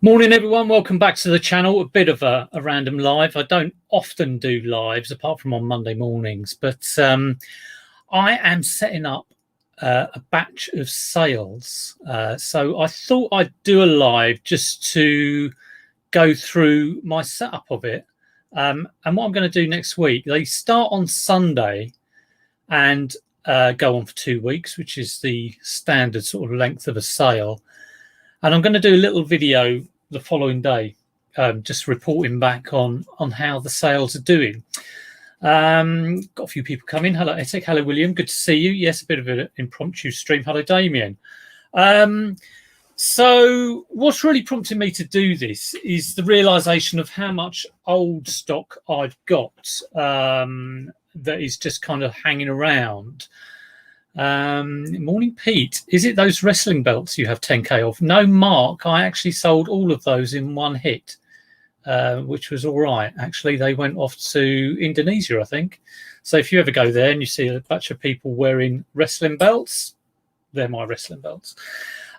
Morning, everyone. Welcome back to the channel. A bit of a random live. I don't often do lives apart from on Monday mornings, but I am setting up a batch of sales. So I thought I'd do a live just to go through my setup of it. And what I'm going to do next week, they start on Sunday and go on for 2 weeks, which is the standard sort of length of a sale. And I'm going to do a little video the following day, just reporting back on how the sales are doing. Got a few people coming. Hello, Etik. Hello, William. Good to see you. Yes, a bit of an impromptu stream. Hello, Damien. So what's really prompted me to do this is the realization of how much old stock I've got that is just kind of hanging around. Morning, Pete. Is it those wrestling belts you have 10k of? No, Mark. I actually sold all of those in one hit, which was all right. Actually, they went off to Indonesia, I think. So if you ever go there and you see a bunch of people wearing wrestling belts, they're my wrestling belts.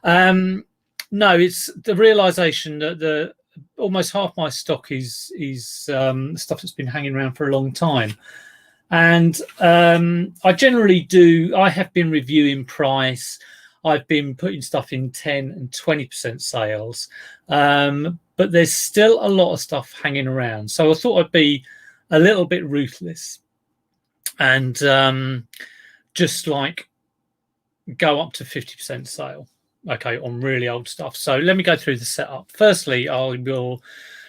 No, it's the realization that almost half my stock is stuff that's been hanging around for a long time. And I generally do. I have been reviewing price. I've been putting stuff in 10 and 20% sales, but there's still a lot of stuff hanging around. So I thought I'd be a little bit ruthless and just like go up to 50% sale, okay, on really old stuff. So let me go through the setup. Firstly, I will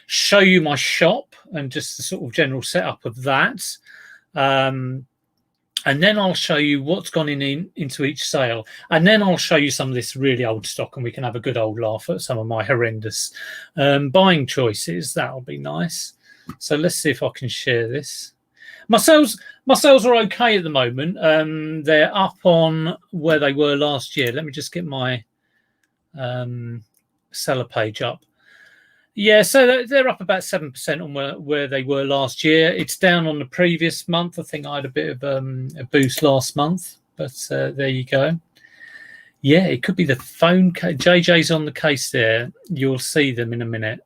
show you my shop and just the sort of general setup of that. And then I'll show you what's gone into each sale, and then I'll show you some of this really old stock, and we can have a good old laugh at some of my horrendous buying choices. That'll be nice. So let's see if I can share this. My sales are okay at the moment. They're up on where they were last year. Let me just get my seller page up. Yeah, so they're up about 7% on where they were last year. It's down on the previous month. I think I had a bit of a boost last month, but there you go. Yeah, it could be the phone. JJ's on the case there. You'll see them in a minute.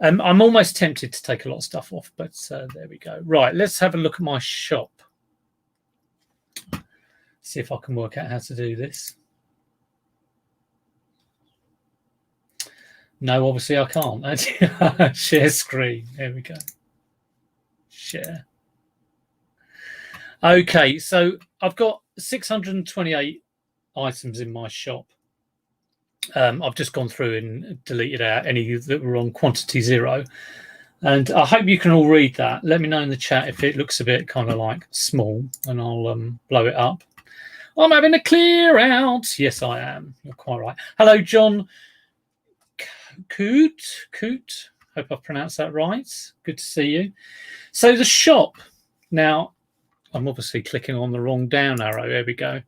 I'm almost tempted to take a lot of stuff off, but there we go. Right, let's have a look at my shop. See if I can work out how to do this. No, obviously I can't. Share screen. There we go. Share. Okay, so I've got 628 items in my shop. I've just gone through and deleted out any that were on quantity 0. And I hope you can all read that. Let me know in the chat if it looks a bit kind of like small, and I'll blow it up. I'm having a clear out. Yes, I am. You're quite right. Hello, John. Coot, hope I've pronounced that right. Good to see you. So the shop, now I'm obviously clicking on the wrong down arrow. There we go.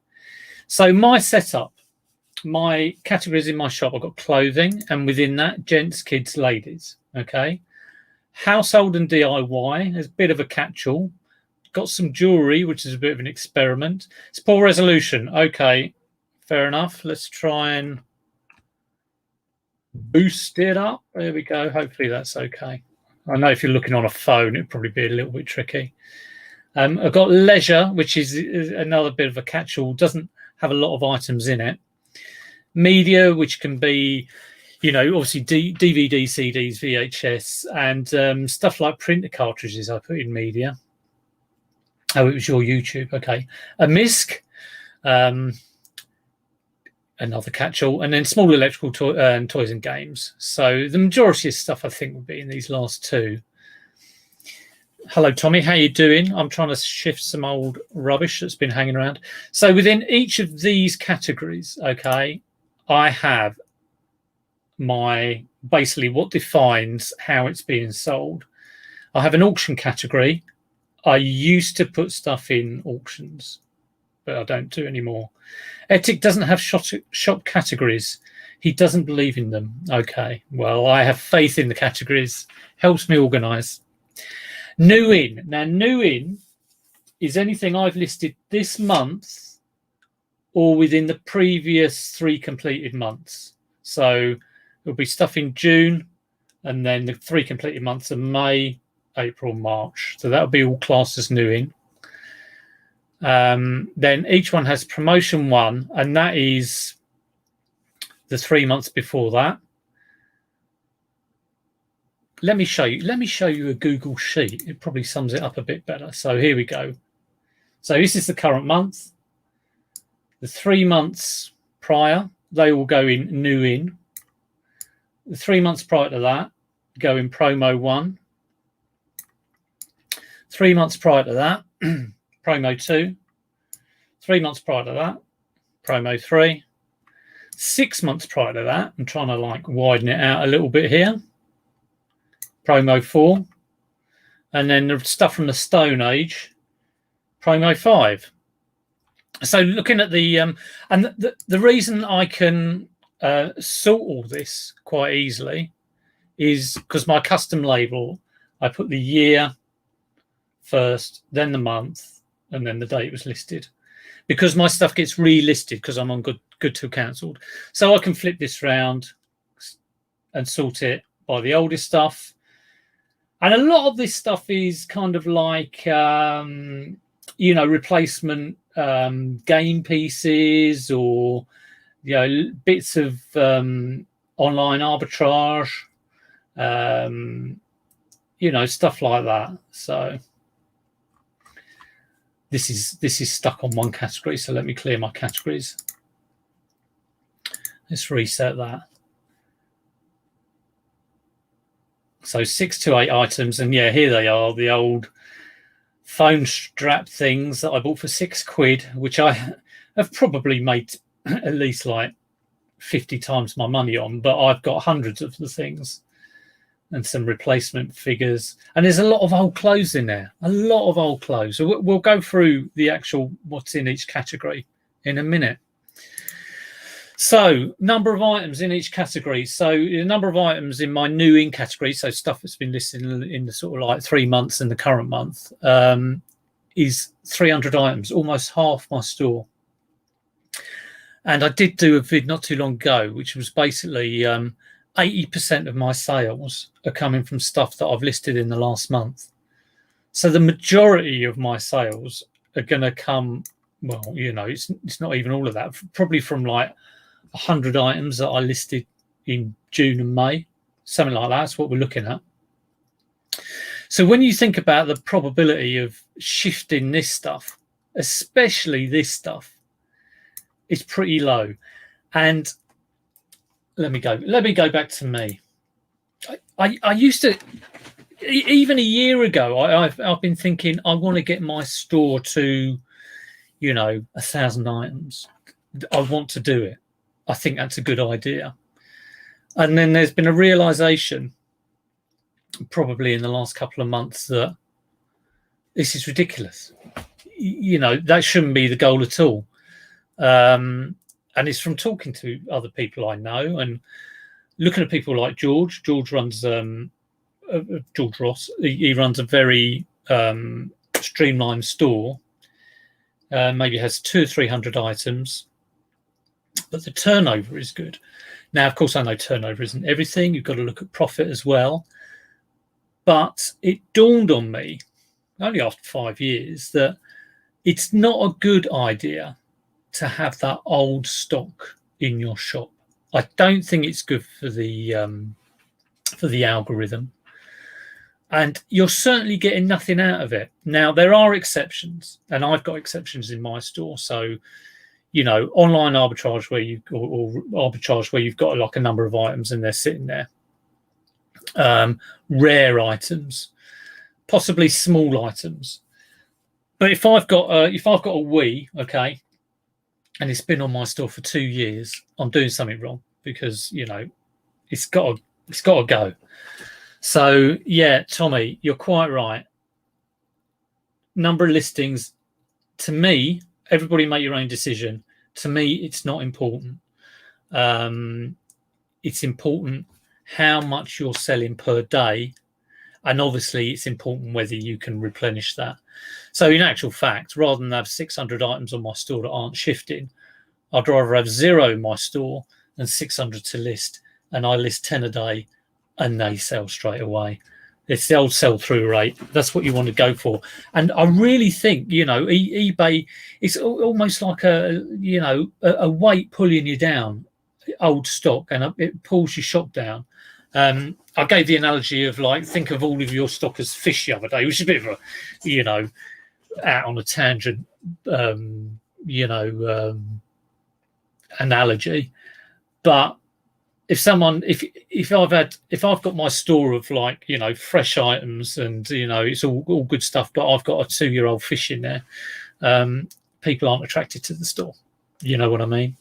So my setup, my categories in my shop, I've got clothing, and within that, gents, kids, ladies. Okay. Household and DIY, there's a bit of a catch-all. Got some jewelry, which is a bit of an experiment. It's poor resolution. Okay, fair enough. Let's try and boost it up. There we go. Hopefully that's okay. I know if you're looking on a phone, it'd probably be a little bit tricky. I've got leisure, which is another bit of a catch-all. Doesn't have a lot of items in it. Media, which can be, you know, obviously DVD, CDs, VHS, and stuff like printer cartridges. I put in media. Oh, it was your YouTube. Okay. A MISC. Another catch-all, and then small electrical toys and games. So the majority of stuff I think will be in these last two. Hello, Tommy. How you doing? I'm trying to shift some old rubbish that's been hanging around. So within each of these categories, okay, I have my basically what defines how it's being sold. I have an auction category. I used to put stuff in auctions, but I don't do anymore. Etik doesn't have shop categories. He doesn't believe in them. Okay, well, I have faith in the categories. Helps me organise. New in. Now, new in is anything I've listed this month or within the previous 3 completed months. So There'll be stuff in June, and then the 3 completed months of May, April, March. So that'll be all classed as new in. Then each one has promotion 1, and that is the 3 months before that. Let me show you a Google sheet. It probably sums it up a bit better. So here we go. So this is the current month. The 3 months prior, they will go in new in. The 3 months prior to that go in promo 1. 3 months prior to that, promo 2. 3 months prior to that, promo 3. 6 months prior to that, I'm trying to like widen it out a little bit here, promo 4. And then the stuff from the Stone Age, promo 5. So looking at the and the reason I can sort all this quite easily is because my custom label, I put the year first, then the month, and then the date was listed, because my stuff gets relisted because I'm on good till cancelled. So I can flip this round and sort it by the oldest stuff. And a lot of this stuff is kind of like replacement game pieces, or bits of online arbitrage, stuff like that. So this is stuck on one category, so let me clear my categories. Let's reset that. So 6 to 8 items, and yeah, here they are, the old phone strap things that I bought for £6, which I have probably made at least like 50 times my money on, but I've got hundreds of the things and some replacement figures. And there's a lot of old clothes in there, a lot of old clothes. So we'll go through the actual what's in each category in a minute. So number of items in each category. So the number of items in my new in category, so stuff that's been listed in the sort of like 3 months and the current month, is 300 items, almost half my store. And I did do a vid not too long ago, which was basically 80% of my sales are coming from stuff that I've listed in the last month. So the majority of my sales are going to come, well, it's not even all of that, probably from like 100 items that I listed in June and May, something like that. That's what we're looking at. So when you think about the probability of shifting this stuff, especially this stuff, it's pretty low. And let me go back to me. I used to, even a year ago, I've been thinking I want to get my store to 1,000 items. I want to do it. I think that's a good idea. And then there's been a realization, probably in the last couple of months, that this is ridiculous. That shouldn't be the goal at all. And it's from talking to other people I know and looking at people like George. George runs George Ross. He runs a very streamlined store. Maybe has 200 or 300 items, but the turnover is good. Now, of course, I know turnover isn't everything. You've got to look at profit as well. But it dawned on me, only after 5 years, that it's not a good idea to have that old stock in your shop. I don't think it's good for the algorithm. And you're certainly getting nothing out of it. Now, there are exceptions, and I've got exceptions in my store. So, online arbitrage or arbitrage where you've got like a number of items and they're sitting there. Rare items, possibly small items. But if I've got a Wii, okay, and it's been on my store for 2 years, I'm doing something wrong, because it's got to go. So yeah, Tommy, you're quite right. Number of listings, to me, everybody make your own decision. To me, it's not important. It's important how much you're selling per day, and obviously it's important whether you can replenish that. So in actual fact, rather than have 600 items on my store that aren't shifting, I'd rather have 0 in my store than 600 to list and I list 10 a day, and they sell straight away. It's the old sell-through rate. That's what you want to go for. And I really think, eBay, it's almost like a weight pulling you down, old stock, and it pulls your shop down. I gave the analogy of, like, think of all of your stock as fish the other day, which is a bit of a, out on a tangent, analogy. But if I've got my store of, like, fresh items, and it's all good stuff, but I've got a 2-year-old fish in there, people aren't attracted to the store. You know what I mean?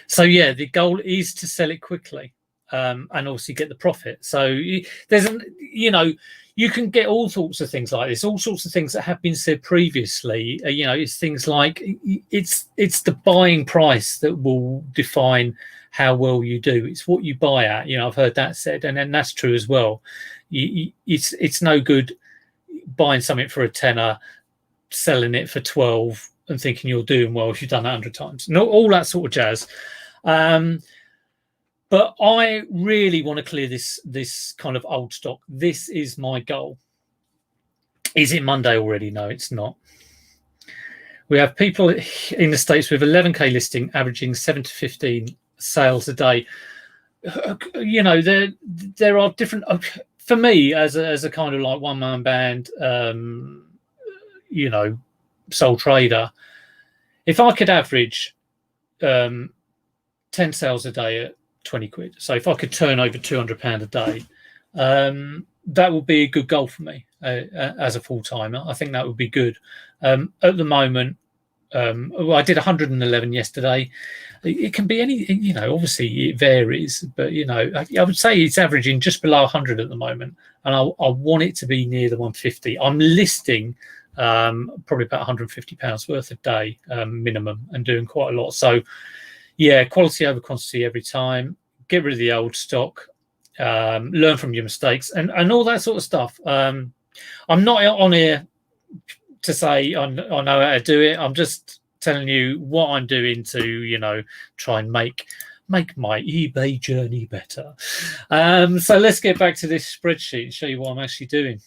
So yeah, the goal is to sell it quickly, and obviously get the profit. So there's you can get all sorts of things like this, all sorts of things that have been said previously. It's things like it's the buying price that will define how well you do. It's what you buy at. I've heard that said, and then that's true as well. It's no good buying something for a tenner, selling it for 12, and thinking you're doing well if you've done that 100 times. No, all that sort of jazz. But I really want to clear this kind of old stock. This is my goal. Is it Monday already? No, it's not. We have people in the States with 11k listing, averaging 7 to 15 sales a day. There are different. For me, as a kind of like one-man band, sole trader, if I could average 10 sales a day at 20 quid, so if I could turn over £200 a day, that would be a good goal for me as a full-timer. I think that would be good. At the moment, I did 111 yesterday. It can be any, obviously it varies, but I would say it's averaging just below 100 at the moment, and I want it to be near the 150. I'm listing probably about £150 worth a day minimum, and doing quite a lot. So yeah, quality over quantity every time. Get rid of the old stock. Learn from your mistakes, and all that sort of stuff. I'm not on here to say I know how to do it. I'm just telling you what I'm doing to try and make my eBay journey better. So let's get back to this spreadsheet and show you what I'm actually doing.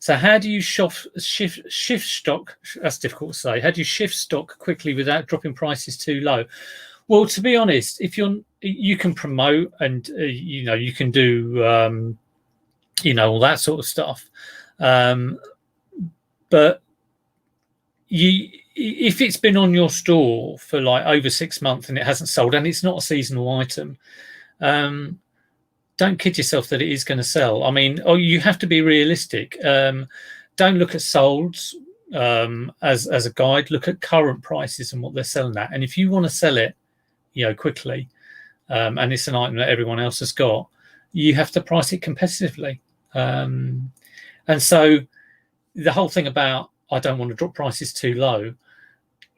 So how do you shift stock? That's difficult to say. How do you shift stock quickly without dropping prices too low? Well, to be honest, if you can promote, and you can do all that sort of stuff, but if it's been on your store for like over 6 months and it hasn't sold, and it's not a seasonal item, don't kid yourself that it is going to sell. I mean, you have to be realistic. Don't look at solds as a guide. Look at current prices and what they're selling at. And if you want to sell it, quickly, and it's an item that everyone else has got, you have to price it competitively. And so the whole thing about I don't want to drop prices too low,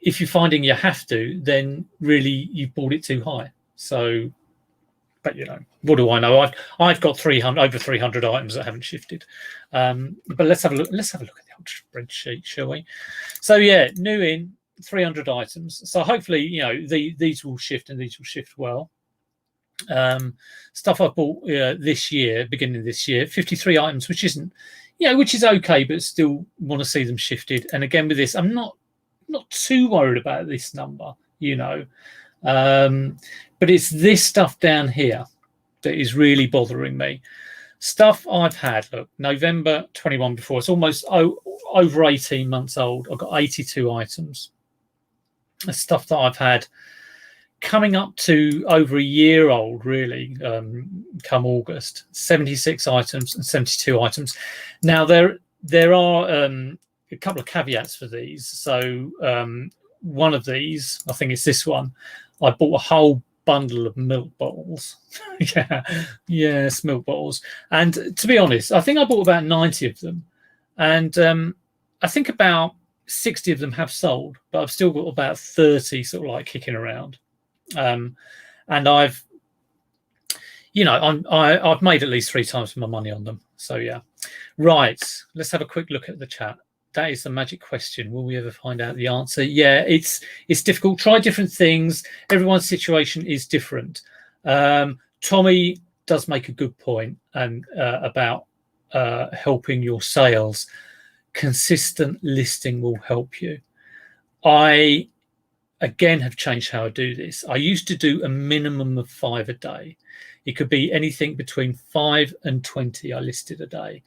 if you're finding you have to, then really you've bought it too high. So, but what do I know? I've got over 300 items that haven't shifted. But let's have a look. Let's have a look at the old spreadsheet, shall we? So yeah, new in 300 items. So hopefully, these will shift, and these will shift well. Stuff I bought this year, beginning of this year, 53 items, which isn't, which is okay, but still want to see them shifted. And again, with this, I'm not too worried about this number, but it's this stuff down here that is really bothering me. Stuff I've had, look, November 21 before, it's almost over 18 months old. I've got 82 items. The stuff that I've had coming up to over a year old, really, come August, 76 items and 72 items. Now, there are a couple of caveats for these. So one of these, I think it's this one, I bought a whole bundle of milk bottles. Yes, milk bottles. And to be honest, I think I bought about 90 of them. And I think about 60 of them have sold, but I've still got about 30 sort of like kicking around. And I've made at least 3 times my money on them. So yeah. Right. Let's have a quick look at the chat. that is the magic question. Will we ever find out the answer? Yeah, it's difficult. Try different things. Everyone's situation is different. Tommy does make a good point and about helping your sales. Consistent listing will help you. I again have changed how I do this. I used to do a minimum of 5 a day. It could be anything between 5 and 20 I listed a day.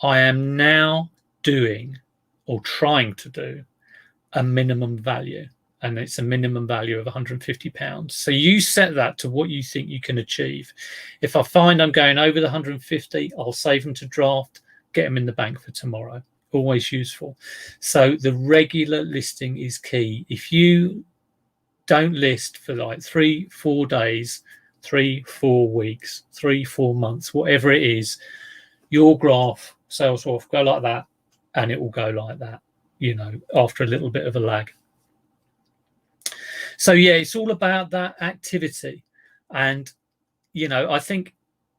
I am now doing, or trying to do, a minimum value, and it's a minimum value of £150. So you set that to what you think you can achieve. If I find I'm going over the 150, I'll save them to draft, get them in the bank for tomorrow. Always useful. So the regular listing is key. If you don't list for like 3-4 days, 3-4 weeks, 3-4 months, whatever it is, your graph, sales graph, go like that, and it will go like that, after a little bit of a lag. So yeah, it's all about that activity. And I think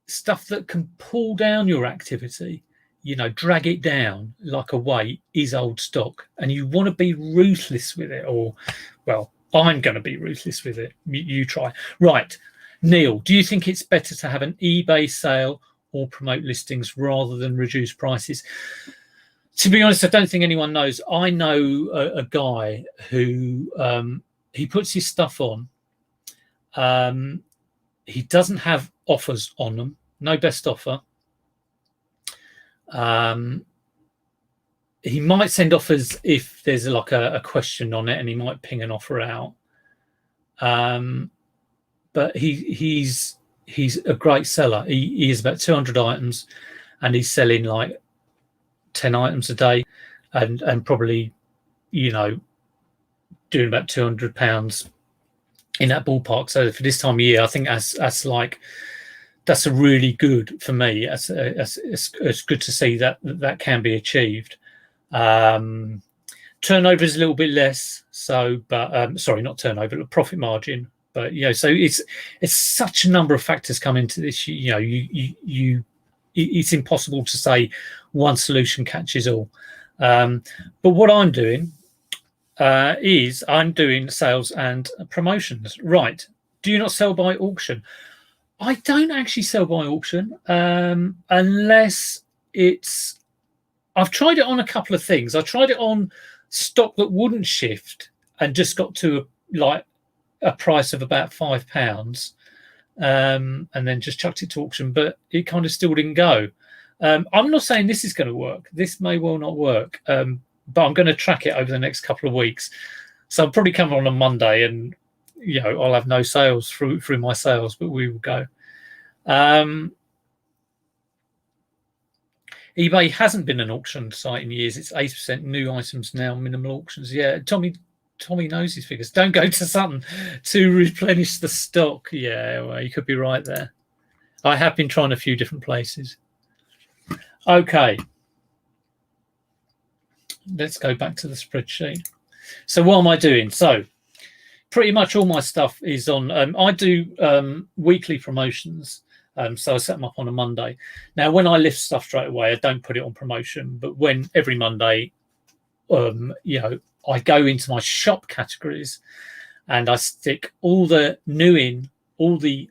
stuff that can pull down your activity, drag it down like a weight, is old stock. And you want to be ruthless with it, or, well, I'm going to be ruthless with it. You try. Right. Neil, do you think it's better to have an eBay sale or promote listings rather than reduce prices? To be honest, I don't think anyone knows. I know a guy who he puts his stuff on. He doesn't have offers on them. No best offer. He might send offers if there's like a question on it, and he might ping an offer out. But he's a great seller. He has about 200 items, and he's selling like 10 items a day, and probably, doing about £200 in that ballpark. So for this time of year, I think that's a really good for me. It's good to see that can be achieved. Turnover is a little bit less, but sorry, not turnover, profit margin. But so it's such a number of factors come into this. It's impossible to say one solution catches all. But what I'm doing is I'm doing sales and promotions. Right? Do you not sell by auction? I don't actually sell by auction unless it's. I've tried it on a couple of things. I tried it on stock that wouldn't shift and just got to a price of about £5, and then just chucked it to auction, but it kind of still didn't go. I'm not saying this is going to work. This may well not work, but I'm going to track it over the next couple of weeks. So I'll probably come on Monday, and I'll have no sales through my sales, but we will go. eBay hasn't been an auction site in years. It's 8% new items now, minimal auctions. Yeah, Tommy knows his figures. Don't go to Sutton to replenish the stock. Yeah, well, you could be right there. I have been trying a few different places. Okay. Let's go back to the spreadsheet. So what am I doing? So pretty much all my stuff is on. I do weekly promotions. So I set them up on a Monday. Now, when I lift stuff straight away, I don't put it on promotion. But when every Monday, I go into my shop categories and I stick all the new in, all the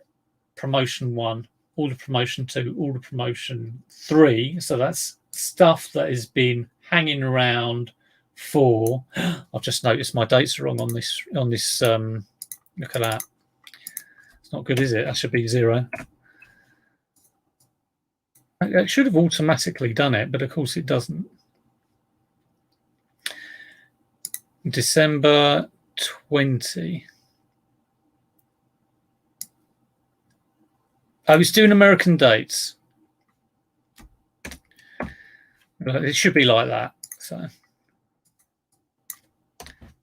promotion 1, all the promotion 2, all the promotion 3. So that's stuff that has been hanging around for. I've just noticed my dates are wrong on this. Look at that. It's not good, is it? That should be 0. It should have automatically done it, but of course it doesn't. December 20. I was doing American dates. It should be like that. So,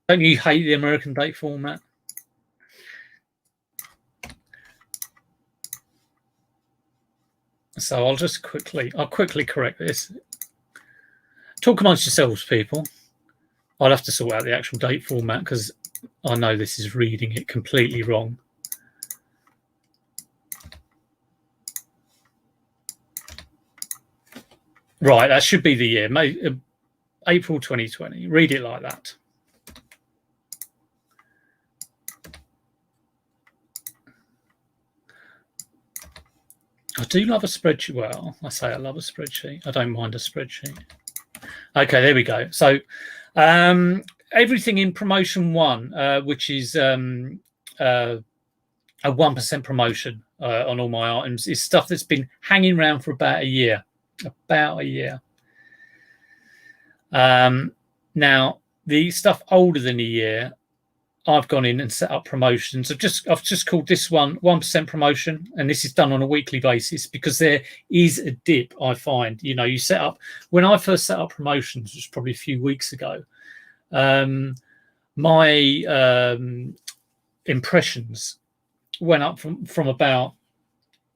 don't you hate the American date format? So I'll quickly correct this. Talk amongst yourselves, people. I'll have to sort out the actual date format because I know this is reading it completely wrong. Right, that should be the year. April 2020. Read it like that. I do love a spreadsheet. Well, I say I love a spreadsheet. I don't mind a spreadsheet. Okay, there we go. So everything in promotion 1, which is a 1% promotion on all my items, is stuff that's been hanging around for about a year. Now, the stuff older than a year, I've gone in and set up promotions. I've just called this one 1% promotion, and this is done on a weekly basis because there is a dip. I find, you set up, when I first set up promotions, which was probably a few weeks ago, my impressions went up from about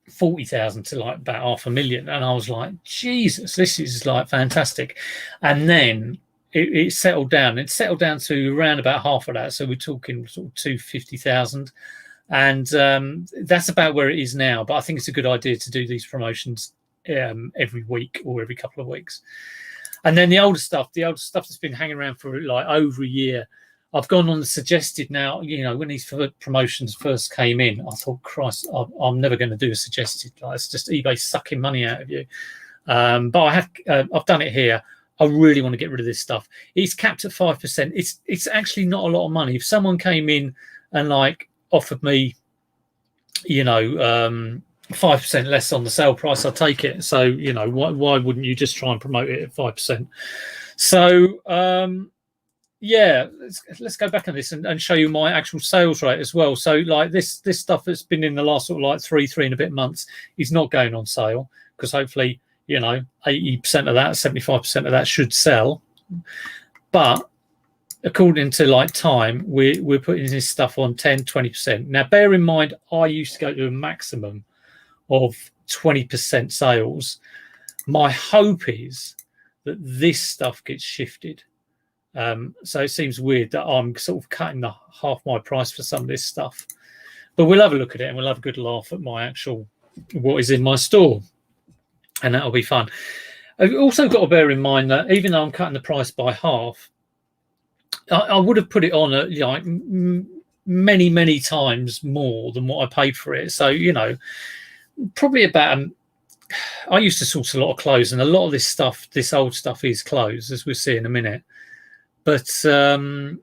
40,000 to like about 500,000, and I was like, Jesus, this is like fantastic. And then it settled down. It settled down to around about half of that. So we're talking sort of 250,000, and that's about where it is now. But I think it's a good idea to do these promotions every week or every couple of weeks. And then the older stuff that's been hanging around for like over a year, I've gone on the suggested now. When these promotions first came in, I thought, Christ, I'm never going to do a suggested. Like, it's just eBay sucking money out of you. But I've done it here. I really want to get rid of this stuff. It's capped at 5%. It's actually not a lot of money. If someone came in and like offered me, 5% less on the sale price, I'll take it. So, why wouldn't you just try and promote it at 5%? So, let's go back on this and show you my actual sales rate as well. So, like this stuff that's been in the last sort of like three and a bit months is not going on sale, because hopefully, 80% of that, 75% of that should sell. But according to like time, we're putting this stuff on 10, 20%. Now, bear in mind, I used to go to a maximum of 20% sales. My hope is that this stuff gets shifted. So it seems weird that I'm sort of cutting half my price for some of this stuff. But we'll have a look at it, and we'll have a good laugh at my actual, what is in my store. And that'll be fun. I've also got to bear in mind that even though I'm cutting the price by half, I would have put it on at like many, many times more than what I paid for it. So, probably about, I used to source a lot of clothes, and a lot of this stuff, this old stuff, is clothes, as we'll see in a minute. But so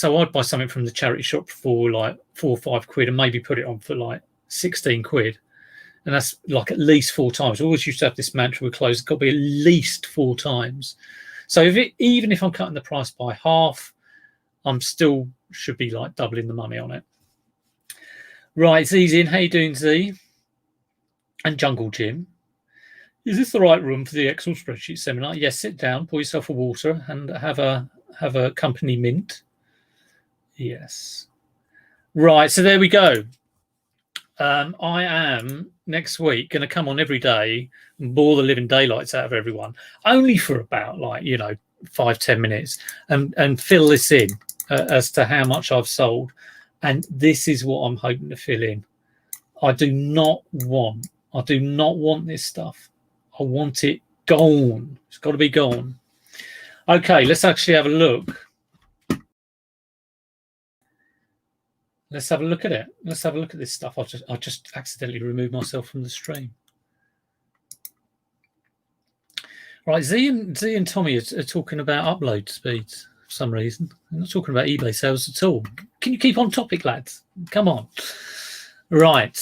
I'd buy something from the charity shop for like £4 or £5 and maybe put it on for like 16 quid. And that's like at least 4 times. I always used to have this mantra with clothes, it's got to be at least 4 times. So even if I'm cutting the price by half, I'm still should be like doubling the money on it. Right, Z's in. How you doing, Z? And Jungle Jim. Is this the right room for the Excel spreadsheet seminar? Yes, sit down, pour yourself a water, and have a company mint. Yes. Right, so there we go. I am next week going to come on every day and bore the living daylights out of everyone, only for about 5-10 minutes, and fill this in as to how much I've sold. And this is what I'm hoping to fill in. I do not want this stuff. I want it gone. It's got to be gone. Okay, let's actually have a look. Let's have a look at it. Let's have a look at this stuff. I just accidentally removed myself from the stream. Right, Z and Tommy are talking about upload speeds for some reason. They're not talking about eBay sales at all. Can you keep on topic, lads? Come on. Right.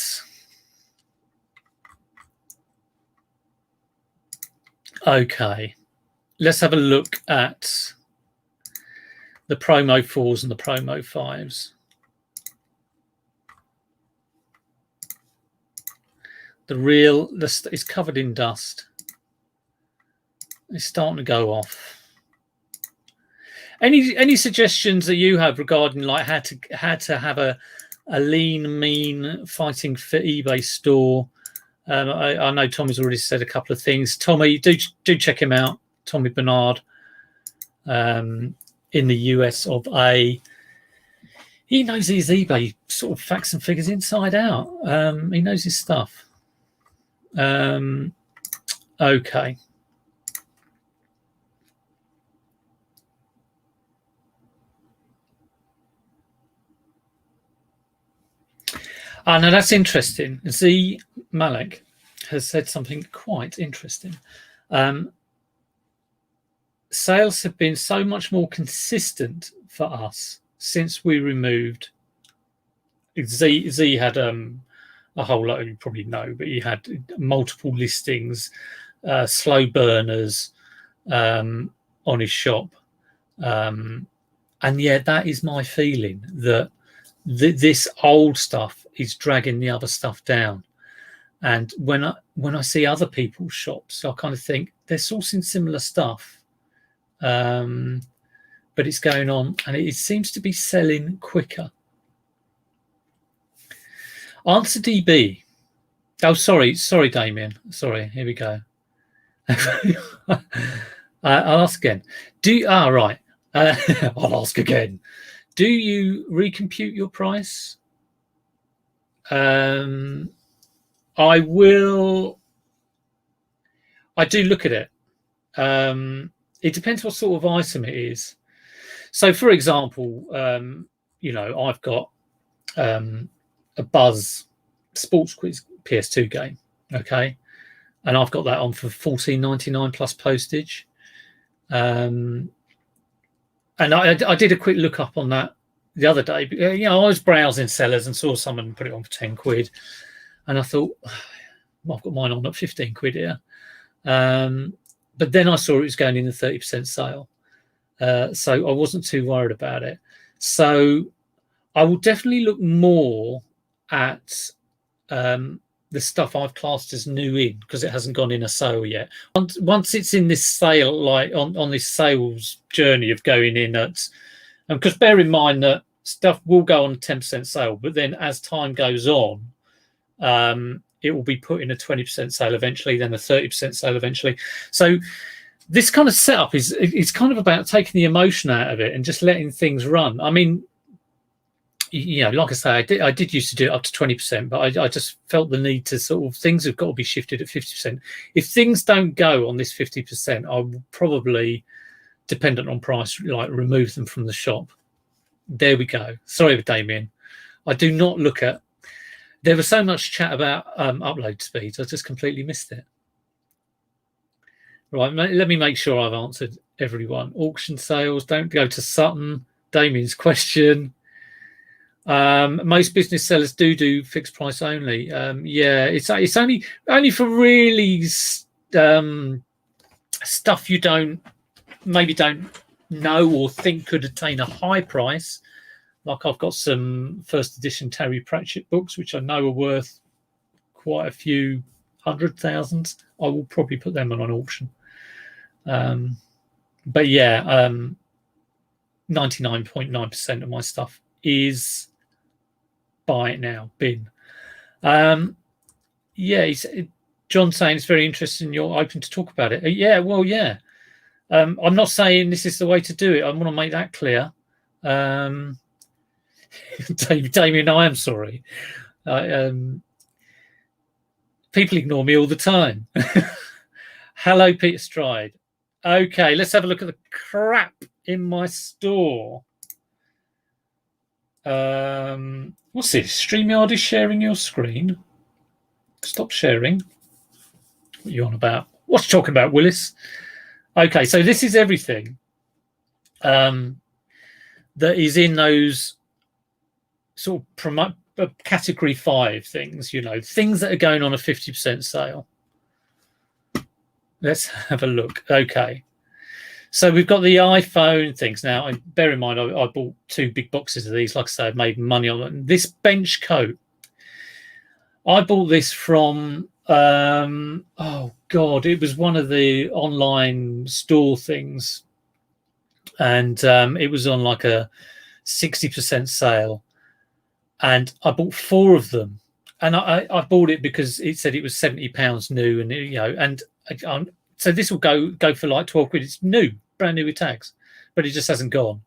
Okay. Let's have a look at the promo 4s and the promo 5s. It's covered in dust. It's starting to go off. Any suggestions that you have regarding like how to have a lean, mean, fighting fit eBay store? I know Tommy's already said a couple of things. Tommy, do check him out. Tommy Bernard, in the US of A. He knows his eBay sort of facts and figures inside out. He knows his stuff. Okay. Oh, no, that's interesting. Z Malik has said something quite interesting. Sales have been so much more consistent for us since we removed. Z had a whole lot, you probably know, but he had multiple listings, slow burners on his shop. And yeah, that is my feeling, that this old stuff is dragging the other stuff down. And when I see other people's shops, I kind of think they're sourcing similar stuff, but it's going on, and it seems to be selling quicker. Answer DB. Oh, sorry, Damien. Sorry, here we go. I'll ask again. Right. I'll ask again. Do you recompute your price? I will. I do look at it. It depends what sort of item it is. So, for example, I've got a Buzz Sports Quiz PS2 game, okay, and I've got that on for $14.99 plus postage. And I did a quick look up on that the other day. I was browsing sellers and saw someone put it on for 10 quid, and I thought, I've got mine on at 15 quid here. But then I saw it was going in a 30% sale, so I wasn't too worried about it. So I will definitely look more at the stuff I've classed as new in, because it hasn't gone in a sale yet. Once it's in this sale, like on this sales journey of going in at, because bear in mind that stuff will go on a 10% sale, but then as time goes on, it will be put in a 20% sale eventually, then a 30% sale eventually. So this kind of setup is kind of about taking the emotion out of it and just letting things run. I mean, like I say, I did used to do it up to 20%, but I just felt the need to sort of, things have got to be shifted at 50%. If things don't go on this 50%, I will probably, dependent on price, like remove them from the shop. There we go. Sorry, Damien. I do not look at. There was so much chat about upload speeds. I just completely missed it. Right, let me make sure I've answered everyone. Auction sales, don't go to Sutton. Damien's question. Most business sellers do fixed price only. Yeah, it's only for really stuff you maybe don't know or think could attain a high price. Like I've got some first edition Terry Pratchett books, which I know are worth quite a few 100,000. I will probably put them on an auction. But yeah, 99.9% of my stuff is buy it now, bin. Yeah, John saying it's very interesting you're open to talk about it. Yeah, well, yeah. I'm not saying this is the way to do it. I want to make that clear. Damien, I am sorry. People ignore me all the time. Hello, Peter Stride. Okay, let's have a look at the crap in my store. What's this? StreamYard is sharing your screen. Stop sharing. What are you on about? What you talking about, Willis? Okay, so this is everything that is in those sort of category 5 things, things that are going on a 50% sale. Let's have a look. Okay. So we've got the iPhone things. Now, bear in mind, I bought 2 big boxes of these. Like I say, I've made money on them. This bench coat, I bought this from, oh, God, it was one of the online store things. And it was on like a 60% sale. And I bought 4 of them. And I bought it because it said it was £70 new. And, so this will go for like 12 quid. It's new, brand new with tags, but it just hasn't gone.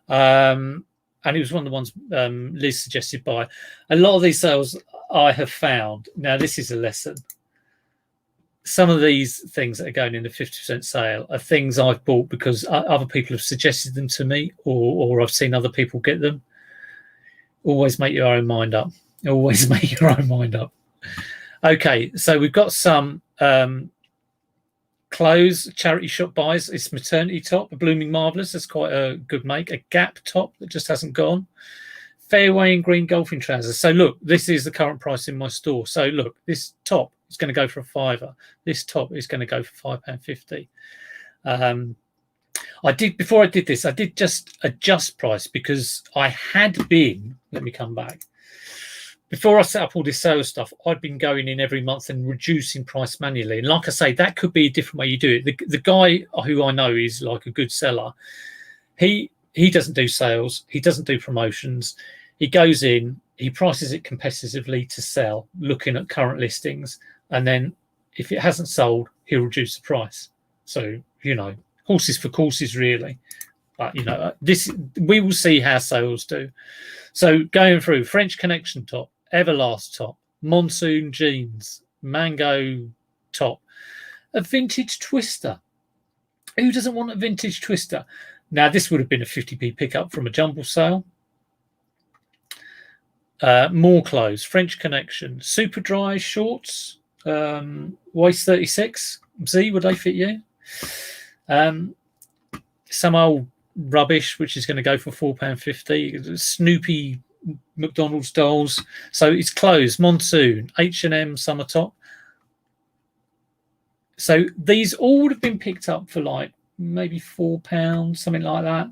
And it was one of the ones Liz suggested by. A lot of these sales I have found. Now, this is a lesson. Some of these things that are going in the 50% sale are things I've bought because other people have suggested them to me, or I've seen other people get them. Always make your own mind up. Always make your own mind up. Okay, so we've got some clothes, charity shop buys. It's maternity top, a Blooming Marvellous. That's quite a good make. A Gap top that just hasn't gone. Fairway and green golfing trousers. So look, this is the current price in my store. So look, this top is going to go for £5. This top is going to go for £5.50. Before I did this, I did just adjust price because I had been. Let me come back. Before I set up all this sales stuff, I'd been going in every month and reducing price manually. And like I say, that could be a different way you do it. The guy who I know is like a good seller. He doesn't do sales. He doesn't do promotions. He goes in, he prices it competitively to sell, looking at current listings. And then if it hasn't sold, he'll reduce the price. So, horses for courses, really. But, we will see how sales do. So going through French Connection top, Everlast top, Monsoon jeans, Mango top, a vintage Twister. Who doesn't want a vintage Twister? Now, this would have been a 50p pickup from a jumble sale. More clothes, French Connection, Super Dry shorts, waist 36. Z, would they fit you? Some old rubbish, which is going to go for £4.50. Snoopy McDonald's dolls. So it's clothes, Monsoon, H&M summer top. So these all would have been picked up for like maybe £4, something like that.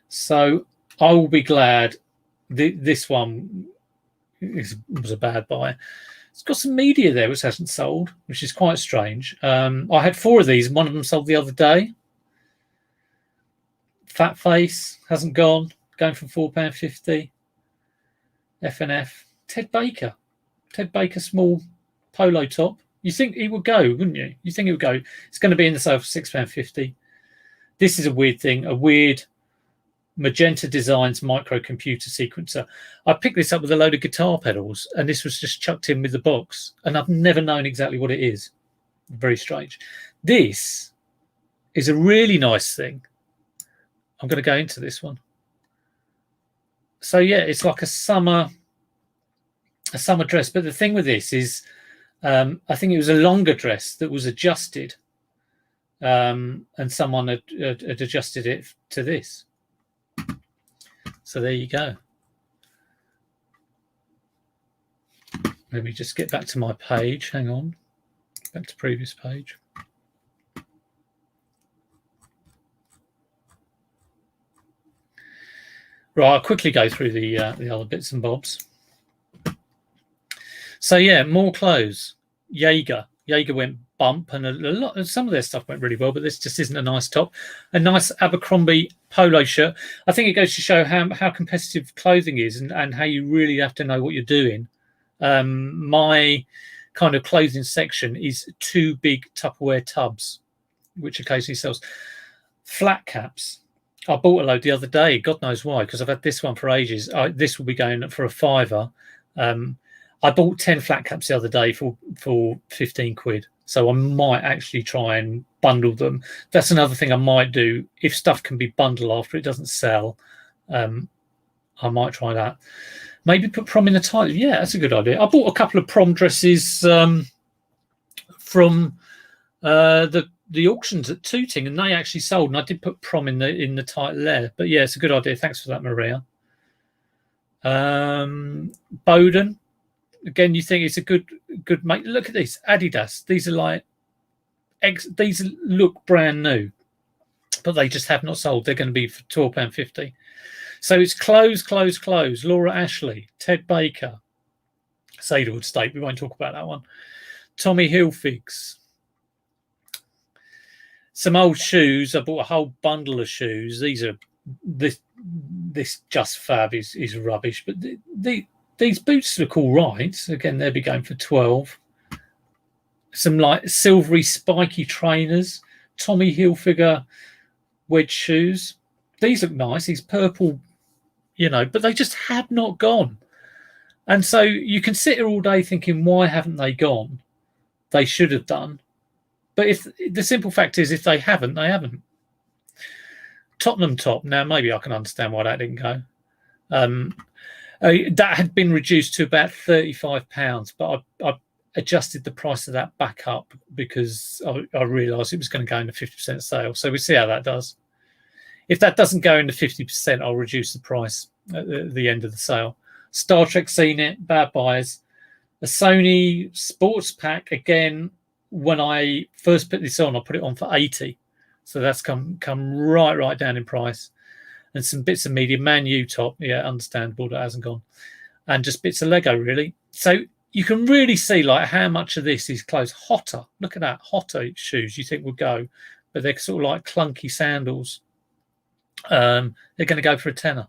So I will be glad. This one was a bad buy. It's got some media there which hasn't sold, which is quite strange. I had 4 of these, and one of them sold the other day. Fat Face hasn't gone, going for £4.50. F&F. Ted Baker small polo top. You think he would go, wouldn't you? You think he would go. It's going to be in the sale for £6.50. This is a weird thing, a weird Magenta Designs microcomputer sequencer. I picked this up with a load of guitar pedals, and this was just chucked in with the box, and I've never known exactly what it is. Very strange. This is a really nice thing. I'm going to go into this one. So yeah, it's like a summer dress, but the thing with this is I think it was a longer dress that was adjusted, and someone had adjusted it to this. So there you go. Let me just get back to my page. Hang on. Back to previous page. Right, I'll quickly go through the other bits and bobs. So yeah, more clothes. Jaeger went bump, and some of their stuff went really well, but this just isn't a nice top. A nice Abercrombie polo shirt. I think it goes to show how competitive clothing is, and how you really have to know what you're doing. My kind of clothing section is 2 big Tupperware tubs, which occasionally sells. Flat caps. I bought a load the other day. God knows why, because I've had this one for ages. This will be going for a £5. I bought 10 flat caps the other day for 15 quid. So I might actually try and bundle them. That's another thing I might do. If stuff can be bundled after it doesn't sell, I might try that. Maybe put prom in the title. Yeah, that's a good idea. I bought a couple of prom dresses from the auctions at Tooting, and they actually sold. And I did put prom in the title there. But yeah, it's a good idea. Thanks for that, Maria. Bowden. Again, you think it's a good make. Look at these Adidas. These are like these look brand new, but they just have not sold. They're going to be for £12.50. So it's clothes. Laura Ashley, Ted Baker, Cedarwood State. We won't talk about that one. Tommy Hilfigs. Some old shoes. I bought a whole bundle of shoes. These are this Just Fab is rubbish, but these boots look all right. Again, they'll be going for 12. Some like silvery spiky trainers. Tommy Hilfiger wedge shoes. These look nice. These purple, but they just have not gone. And so you can sit here all day thinking, why haven't they gone? They should have done. But if the simple fact is, if they haven't, they haven't. Tottenham top. Now, maybe I can understand why that didn't go. That had been reduced to about £35, but I adjusted the price of that back up because I realised it was going to go into 50% sale. So we'll see how that does. If that doesn't go into 50%, I'll reduce the price at the end of the sale. Star Trek CNET, bad buys. A Sony sports pack, again, when I first put this on, I put it on for 80. So that's come right down in price. And some bits of media, Man U top, yeah, understandable that hasn't gone. And just bits of Lego, really. So you can really see like how much of this is clothes. Hotter, look at that, hotter shoes you think would go, but they're sort of like clunky sandals. They're going to go for a tenner.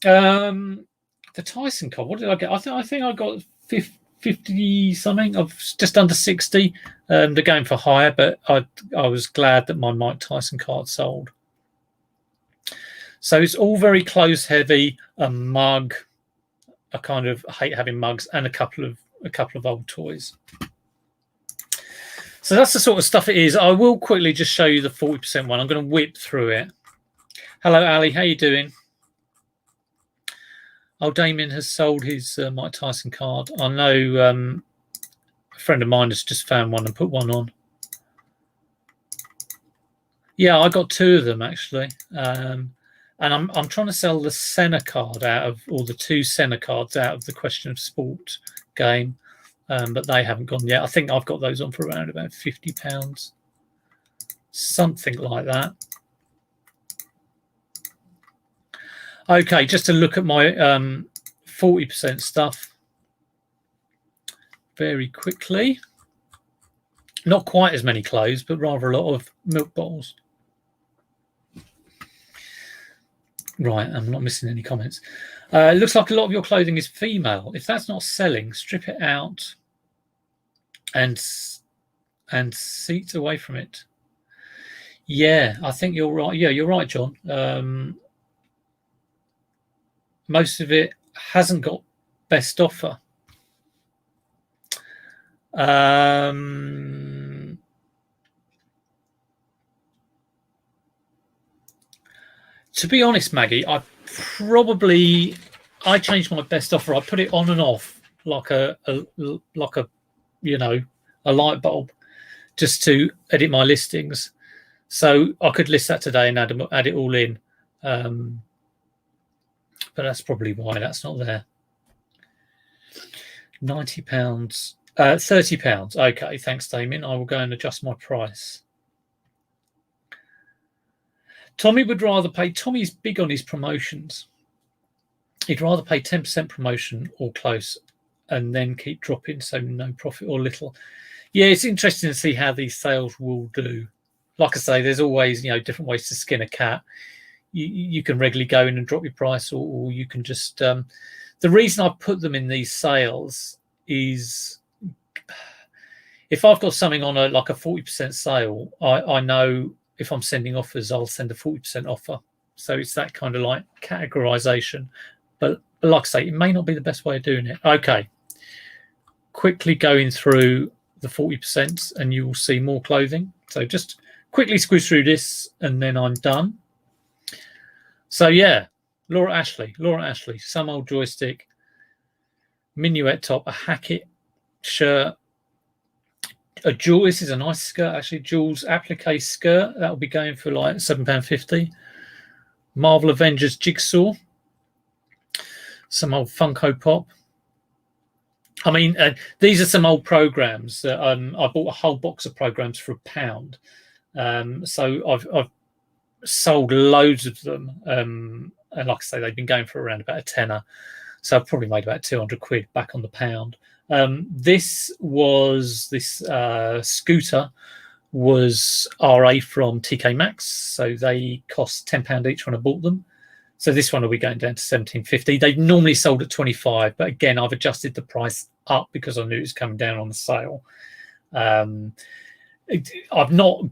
The Tyson card, what did I get? I think I got 50 something, of just under 60. They're going for higher, but I was glad that my Mike Tyson card sold. So it's all very clothes heavy. A mug, I kind of hate having mugs, and a couple of old toys. So that's the sort of stuff it is. I will quickly just show you the 40% one. I'm going to whip through it. Hello, Ali. How you doing? Oh, Damien has sold his Mike Tyson card. I know a friend of mine has just found one and put one on. Yeah, I got 2 of them actually. And I'm trying to sell the Senna card out of, or the 2 Senna cards out of the Question of Sport game, but they haven't gone yet. I think I've got those on for around about £50, something like that. Okay, just to look at my 40% stuff very quickly. Not quite as many clothes, but rather a lot of milk bottles. Right, I'm not missing any comments. It looks like a lot of your clothing is female. If that's not selling, strip it out and seat away from it. Yeah, I think you're right. Yeah, you're right, John. Most of it hasn't got best offer. To be honest, Maggie, I changed my best offer. I put it on and off like a light bulb, just to edit my listings. So I could list that today and add it all in. But that's probably why that's not there. £90, £30. Okay, thanks, Damien. I will go and adjust my price. Tommy would rather pay. Tommy's big on his promotions. He'd rather pay 10% promotion or close and then keep dropping, so no profit or little. Yeah, it's interesting to see how these sales will do. Like I say, there's always different ways to skin a cat. You can regularly go in and drop your price, or you can just. The reason I put them in these sales is if I've got something on a 40% sale, I know if I'm sending offers, I'll send a 40% offer. So it's that kind of like categorization. But like I say, it may not be the best way of doing it. Okay. Quickly going through the 40% and you will see more clothing. So just quickly squeeze through this and then I'm done. So yeah, Laura Ashley, some old joystick, minuet top, a Hackett shirt, this is a nice skirt actually, Jules applique skirt, that will be going for like £7.50. Marvel Avengers jigsaw, some old Funko Pop. I mean, these are some old programs that I bought a whole box of programs for £1. So I've sold loads of them, and like I say, they've been going for around about a tenner, so I've probably made about 200 quid back on the pound. This scooter was RA from TK Maxx, so they cost £10 each when I bought them. So this one will be going down to £17.50. They normally sold at £25, but again, I've adjusted the price up because I knew it was coming down on the sale. I've not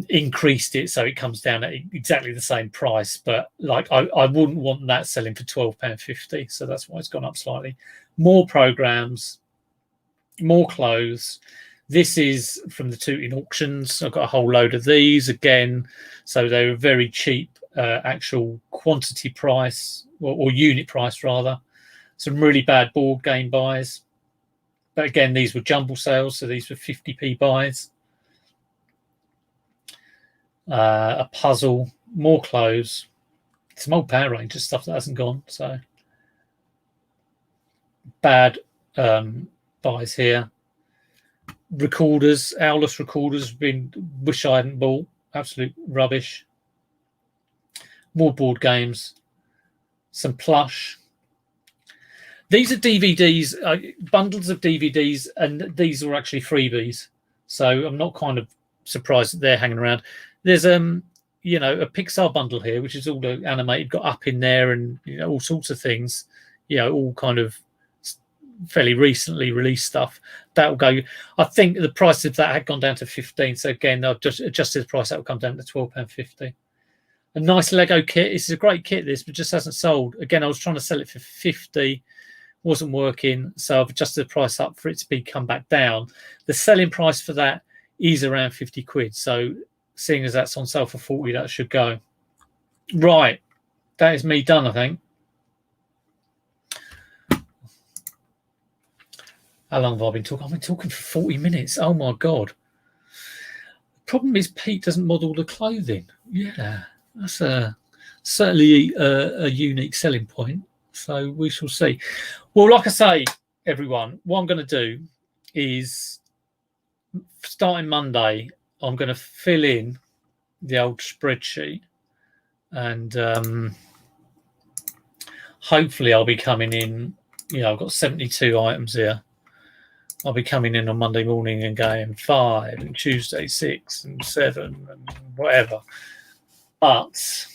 increased it so it comes down at exactly the same price, but like I wouldn't want that selling for £12.50, so that's why it's gone up slightly. More programs, more clothes. This is from the Tooting auctions. I've got a whole load of these again, so they were very cheap actual quantity price or unit price rather. Some really bad board game buys. But again, these were jumble sales, so these were 50p buys. A puzzle, more clothes, some old Power Rangers stuff that hasn't gone. So bad buys here. Recorders, Owless recorders, wish I hadn't bought. Absolute rubbish. More board games. Some plush. These are DVDs, bundles of DVDs, and these are actually freebies. So I'm not kind of surprised that they're hanging around. There's a Pixar bundle here, which is all the animated, got Up in there, and all sorts of things. All kind of fairly recently released stuff. That will go. I think the price of that had gone down to 15. So again, I've just adjusted the price. That will come down to £12.50. A nice Lego kit. This is a great kit, this, but just hasn't sold. Again, I was trying to sell it for 50. Wasn't working, so I've adjusted the price up for it to come back down. The selling price for that is around 50 quid. So seeing as that's on sale for 40, that should go. Right. That is me done, I think. How long have I been talking? I've been talking for 40 minutes. Oh, my God. The problem is Pete doesn't model the clothing. Yeah, that's certainly a unique selling point. So we shall see. Well, like I say, everyone, what I'm going to do is, starting Monday, I'm going to fill in the old spreadsheet, and hopefully I'll be coming in. I've got 72 items here. I'll be coming in on Monday morning and going 5, and Tuesday 6, and 7, and whatever. But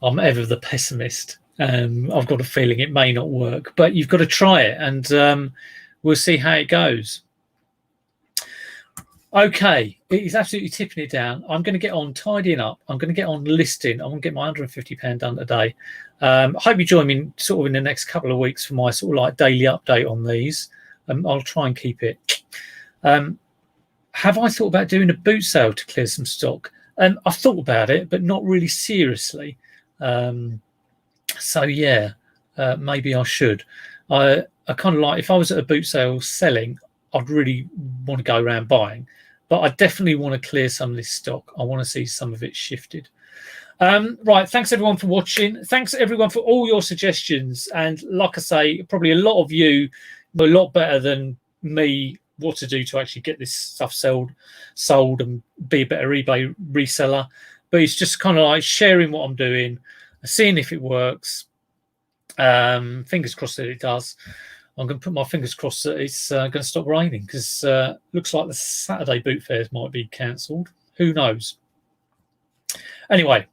I'm ever the pessimist. I've got a feeling it may not work, but you've got to try it, and we'll see how it goes. Okay, it is absolutely tipping it down. I'm going to get on tidying up. I'm going to get on listing. I'm going to get my £150 done today. I hope you join me sort of in the next couple of weeks for my sort of like daily update on these. I'll try and keep it. Have I thought about doing a boot sale to clear some stock? I've thought about it, but not really seriously. So yeah, maybe I should. I kind of like, if I was at a boot sale selling, I'd really want to go around buying, but I definitely want to clear some of this stock. I want to see some of it shifted. Right, thanks everyone for watching. Thanks everyone for all your suggestions. And like I say, probably a lot of you know a lot better than me what to do to actually get this stuff sold and be a better eBay reseller. But it's just kind of like sharing what I'm doing, seeing if it works. Fingers crossed that it does. I'm going to put my fingers crossed that it's going to stop raining, because looks like the Saturday boot fairs might be cancelled. Who knows? Anyway,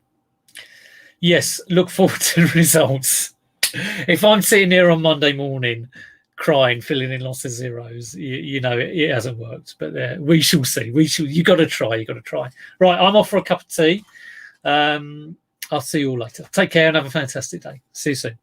yes, look forward to the results. If I'm sitting here on Monday morning crying, filling in lots of zeros, you know it hasn't worked. But we shall see. You got to try. You got to try. Right, I'm off for a cup of tea. I'll see you all later. Take care and have a fantastic day. See you soon.